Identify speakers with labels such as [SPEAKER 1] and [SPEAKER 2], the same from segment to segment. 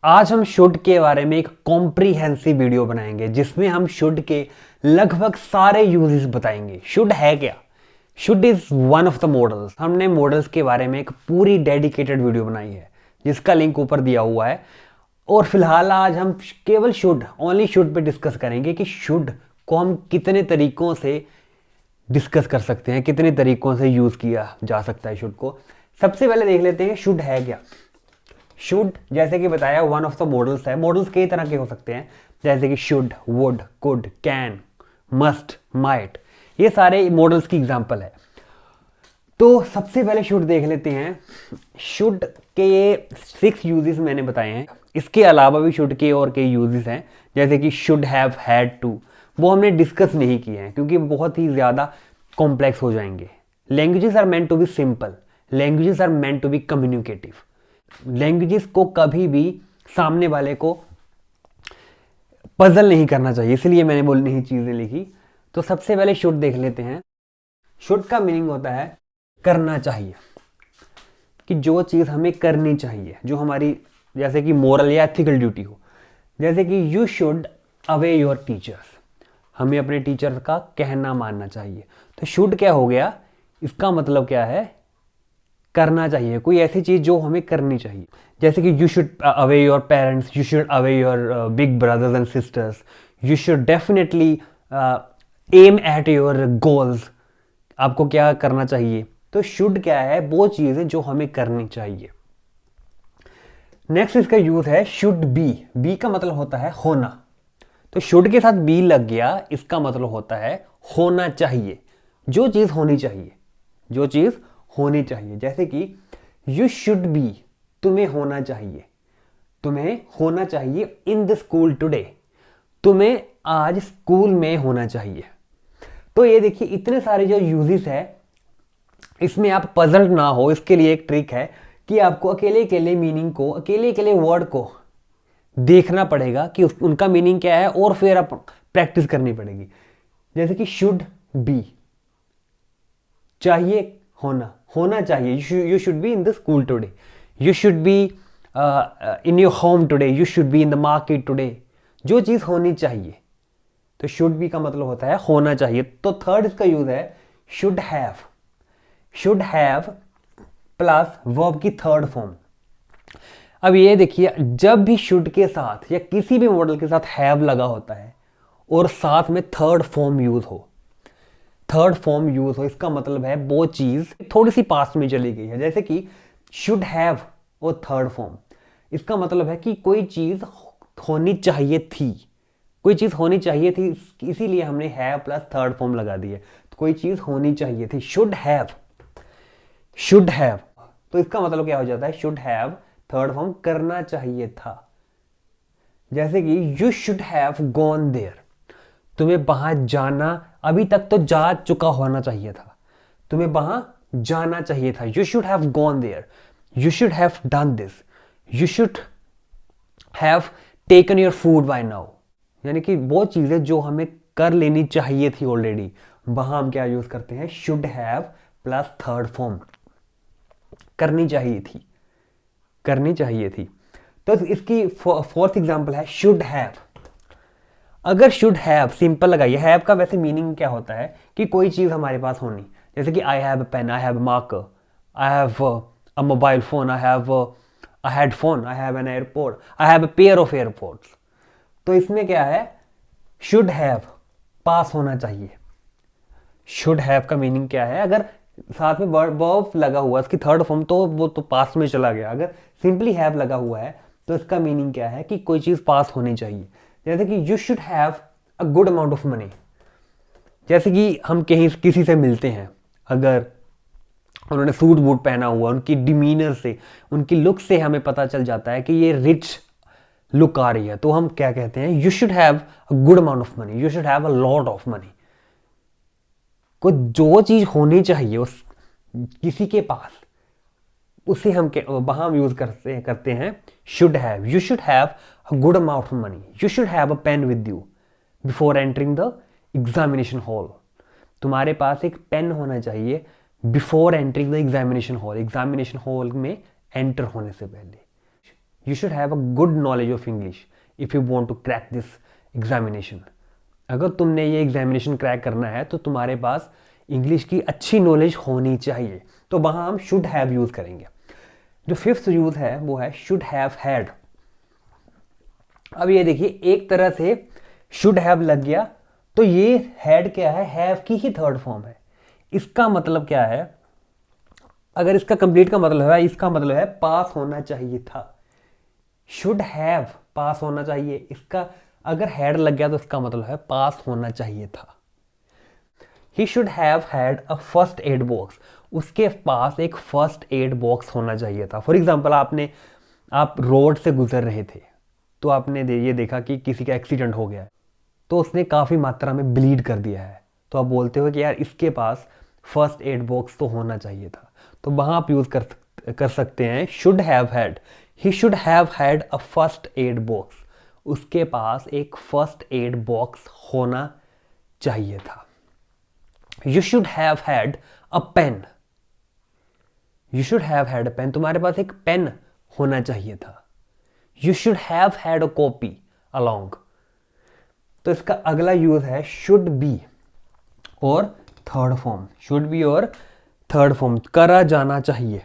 [SPEAKER 1] आज हम शुड के बारे में एक कॉम्प्रिहेंसिव वीडियो बनाएंगे जिसमें हम शुड के लगभग सारे यूजेस बताएंगे। शुड है क्या? Should is one of the models. हमने मॉडल्स के बारे में एक पूरी डेडिकेटेड वीडियो बनाई है जिसका लिंक ऊपर दिया हुआ है। और फिलहाल आज हम केवल should, only should pay discuss करेंगे कि शुड को हम कितने तरीकों से डिस्कस कर सकते हैं, कितने तरीकों से यूज किया जा सकता है शुड को। सबसे पहले देख लेते हैं शुड है क्या। शुड जैसे कि बताया वन ऑफ द मॉडल्स है। मॉडल्स कई तरह के हो सकते हैं जैसे कि should, would, could, can, must, might, ये सारे मॉडल्स की एग्जांपल है। तो सबसे पहले शुड देख लेते हैं। शुड के ये 6 यूजेस मैंने बताए हैं। इसके अलावा भी शुड के और कई यूजेस हैं जैसे कि शुड हैव, हैड टू, वो हमने डिस्कस नहीं किए हैं क्योंकि बहुत ही ज़्यादा कॉम्प्लेक्स हो जाएंगे। Languages are meant to be simple, languages are meant to be communicative. Languages को कभी भी सामने वाले को पजल नहीं करना चाहिए, इसलिए मैंने बोलनी ही चीज़ें लिखी। तो सबसे पहले शुड देख लेते हैं। शुड का मीनिंग होता है करना चाहिए, कि जो चीज़ हमें करनी चाहिए, जो हमारी जैसे कि मोरल या एथिकल ड्यूटी हो। जैसे कि you should obey your teachers, हमें अपने टीचर का कहना मानना चाहिए। तो शुड क्या हो गया, इसका मतलब क्या है, करना चाहिए, कोई ऐसी चीज़ जो हमें करनी चाहिए। जैसे कि you should obey your parents, you should obey your big brothers and sisters, you should definitely aim at your goals, आपको क्या करना चाहिए। तो शुड क्या है, वो चीज़ है जो हमें करनी चाहिए। नेक्स्ट इसका यूज है शुड बी। बी का मतलब होता है होना। तो शुड के साथ बी लग गया, इसका मतलब होता है होना चाहिए, जो चीज़ होनी चाहिए, जो चीज़ होनी चाहिए। जैसे कि यू शुड बी, तुम्हें होना चाहिए, तुम्हें होना चाहिए इन द स्कूल टुडे, तुम्हें आज स्कूल में होना चाहिए। तो ये देखिए इतने सारे जो यूजेस है, इसमें आप पजल्ड ना हो, इसके लिए एक ट्रिक है कि आपको अकेले अकेले मीनिंग को, अकेले अकेले वर्ड को देखना पड़ेगा कि उनका मीनिंग क्या है और फिर आप प्रैक्टिस करनी पड़ेगी। जैसे कि शुड बी, चाहिए होना, होना चाहिए, you should be in the school today, you should be in your home today, you should be in the market today, जो चीज़ होनी चाहिए। तो शुड बी का मतलब होता है होना चाहिए। तो थर्ड इसका यूज है should have. Should have plus verb की थर्ड फॉर्म। अब ये देखिए, जब भी शुड के साथ या किसी भी मॉडल के साथ हैव लगा होता है और साथ में थर्ड फॉर्म यूज हो, थर्ड फॉर्म यूज हो, इसका मतलब है वो चीज थोड़ी सी पास्ट में चली गई है। जैसे कि शुड हैव और थर्ड फॉर्म, इसका मतलब है कि कोई चीज होनी चाहिए थी, कोई चीज होनी चाहिए थी, इसीलिए हमने हैव प्लस थर्ड फॉर्म लगा दी है। तो कोई चीज होनी चाहिए थी, शुड हैव, शुड हैव। तो इसका मतलब क्या हो जाता है, शुड हैव थर्ड फॉर्म करना चाहिए था। जैसे कि you should have gone there, तुम्हें वहां जाना, अभी तक तो जा चुका होना चाहिए था, तुम्हें वहां जाना चाहिए था। You should have gone there, you should have done this, you should have taken your food by now. यानी कि वो चीजें जो हमें कर लेनी चाहिए थी ऑलरेडी, वहां हम क्या यूज करते हैं, should have plus third form, करनी चाहिए थी, करनी चाहिए थी। तो इसकी फोर्थ एग्जांपल है शुड हैव। अगर शुड हैव सिंपल लगाइए, हैव का वैसे मीनिंग क्या होता है कि कोई चीज हमारे पास होनी। जैसे कि I have a pen, I have a marker, I have a mobile phone, I have a headphone, I have an airport, I have a pair of airports. तो इसमें क्या है, शुड हैव पास होना चाहिए। शुड हैव का meaning क्या है, अगर साथ में वर्ब लगा हुआ है, इसकी थर्ड फॉर्म, तो वो तो पास में चला गया। अगर सिंपली हैव लगा हुआ है तो इसका मीनिंग क्या है कि कोई चीज पास होनी चाहिए। जैसे कि you should have a good amount of money. जैसे कि हम कहीं किसी से मिलते हैं, अगर उन्होंने सूट बूट पहना हुआ, उनकी डिमीनर से, उनकी लुक से हमें पता चल जाता है कि ये रिच लुक आ रही है, तो हम क्या कहते हैं, you should have a good amount of money, you should have a lot of money. को जो चीज होनी चाहिए उस किसी के पास, उसे हम वहां हम यूज करते हैं should have. You should have a good amount of money, you should have a pen with you before entering the examination hall. तुम्हारे पास एक पेन होना चाहिए before entering the examination hall, examination hall में enter होने से पहले। You should have a good knowledge of English if you want to crack this examination. अगर तुमने ये एग्जामिनेशन क्रैक करना है तो तुम्हारे पास इंग्लिश की अच्छी नॉलेज होनी चाहिए, तो वहाँ हम शुड हैव यूज़ करेंगे। जो फिफ्थ यूज़ है वो है शुड हैव हैड। अब ये देखिए, एक तरह से शुड हैव लग गया, तो ये हैड क्या है, हैव की ही थर्ड फॉर्म है। इसका मतलब क्या है, अगर इसका कंप्लीट का मतलब है, इसका मतलब है पास होना चाहिए था। शुड हैव पास होना चाहिए, इसका अगर हैड लग गया तो इसका मतलब है पास होना चाहिए था। ही should have had a first aid box, उसके पास एक फर्स्ट एड बॉक्स होना चाहिए था। फॉर एग्जाम्पल, आप रोड से गुजर रहे थे, तो आपने ये देखा कि किसी का एक्सीडेंट हो गया है, तो उसने काफ़ी मात्रा में ब्लीड कर दिया है, तो आप बोलते हो कि यार इसके पास फर्स्ट एड बॉक्स तो होना चाहिए था। तो वहाँ आप यूज़ कर सकते हैं should have had. He should have had a first aid box, उसके पास एक फर्स्ट एड बॉक्स होना चाहिए था। You should have had a pen, you should have had a pen, तुम्हारे पास एक पेन होना चाहिए था। You should have had a copy along, तो इसका अगला यूज है शुड बी और थर्ड फॉर्म। शुड बी और थर्ड फॉर्म, करा जाना चाहिए,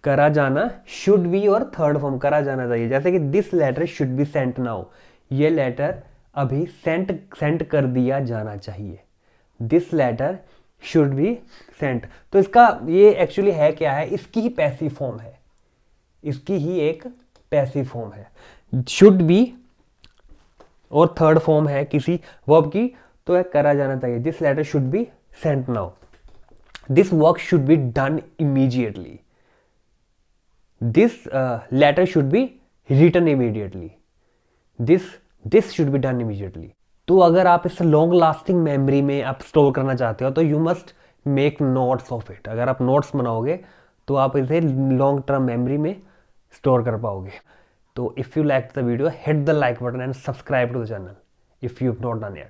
[SPEAKER 1] करा जाना, शुड बी और थर्ड फॉर्म करा जाना चाहिए। जैसे कि this letter should be sent now, ये लेटर अभी सेंट कर दिया जाना चाहिए। This letter should be sent, तो इसका ये एक्चुअली है क्या है, इसकी ही पैसिव फॉर्म है, इसकी ही एक पैसिव फॉर्म है। शुड बी और थर्ड फॉर्म है किसी वर्ब की, तो है करा जाना चाहिए। This letter should be sent now, this work should be done immediately, this letter should be written immediately, this should be done immediately. तो अगर आप इसे लॉन्ग लास्टिंग मेमोरी में आप स्टोर करना चाहते हो तो you must make notes of it. अगर आप नोट्स बनाओगे तो आप इसे लॉन्ग टर्म मेमोरी में स्टोर कर पाओगे। तो if you like the video, hit the like button and subscribe to the channel if you have not done it.